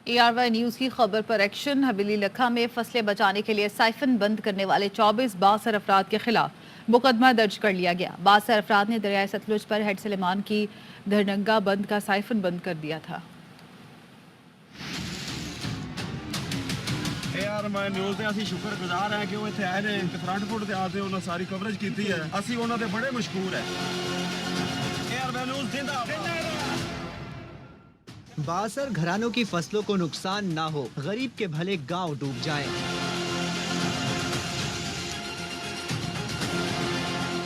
ARY news की खबर पर एक्शन। हवेली लखा में फसलें बचाने के लिए साइफन बंद करने वाले 24 बासर अफराद के खिलाफ मुकदमा दर्ज कर लिया गया। बासर अफराद ने दरियाए सतलुज पर हेड सलेमान की धरनंगा बंद का साइफन बंद कर दिया था। ARY न्यूज़ ਦੇ ਅਸੀਂ ਸ਼ੁਕਰਗੁਜ਼ਾਰ ਹਾਂ ਕਿ ਉਹ ਇੱਥੇ ਆਏ ਨੇ ਤੇ ਫਰੰਟ ਫੁੱਟ ਤੇ ਆ ਕੇ ਉਹਨਾਂ ਸਾਰੀ ਕਵਰੇਜ ਕੀਤੀ ਹੈ। ਅਸੀਂ ਉਹਨਾਂ ਦੇ ਬੜੇ ਮਸ਼ਕੂਰ ਹੈ। ARY न्यूज़ जिंदाबाद। बासर घरानों की फसलों को नुकसान ना हो, गरीब के भले गांव डूब जाएं।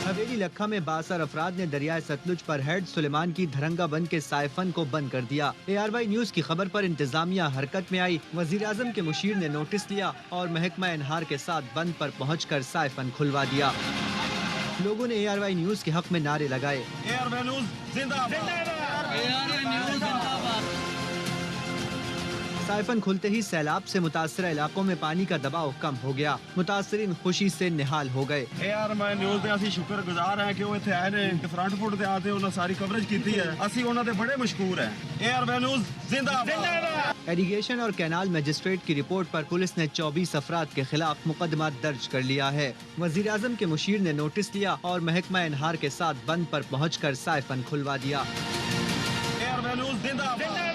हवेली लखा में बासर अफराद ने दरियाए सतलुज पर हेड सुलेमान की धरंगा बंद के साइफन को बंद कर दिया। ARY न्यूज की खबर पर इंतजामिया हरकत में आई। वजीर आजम के मुशीर ने नोटिस लिया और महकमा एनहार के साथ बंद पर पहुंचकर साइफन खुलवा दिया। लोगों ने ARY न्यूज के हक में नारे लगाए। ARY न्यूज़ जिंदाबाद। साइफन खुलते ही सैलाब से मुतासरा इलाकों में पानी का दबाव कम हो गया। मुतासरीन खुशी से निहाल हो गए। ARY न्यूज़ ਦੇ ਅਸੀਂ ਸ਼ੁਕਰਗੁਜ਼ਾਰ ਹਾਂ ਕਿ ਉਹ ਇੱਥੇ ਆਏ ਨੇ ਤੇ ਫਰੰਟ ਫੁੱਟ ਤੇ ਆ ਕੇ ਉਹਨਾਂ ਸਾਰੀ ਕਵਰੇਜ ਕੀਤੀ ਹੈ। ਅਸੀਂ ਉਹਨਾਂ ਦੇ ਬੜੇ ਮਸ਼ਕੂਰ ਹੈ। ARY न्यूज़ जिंदाबाद। एरीगेशन और कैनाल मजिस्ट्रेट की रिपोर्ट पर पुलिस ने 24 अफराद के खिलाफ मुकदमा दर्ज कर लिया है। वजीर आजम के मुशीर ने नोटिस लिया और महकमा एनहार के साथ बंद पर पहुंचकर साइफन खुलवा दिया। ARY न्यूज़ जिंदाबाद।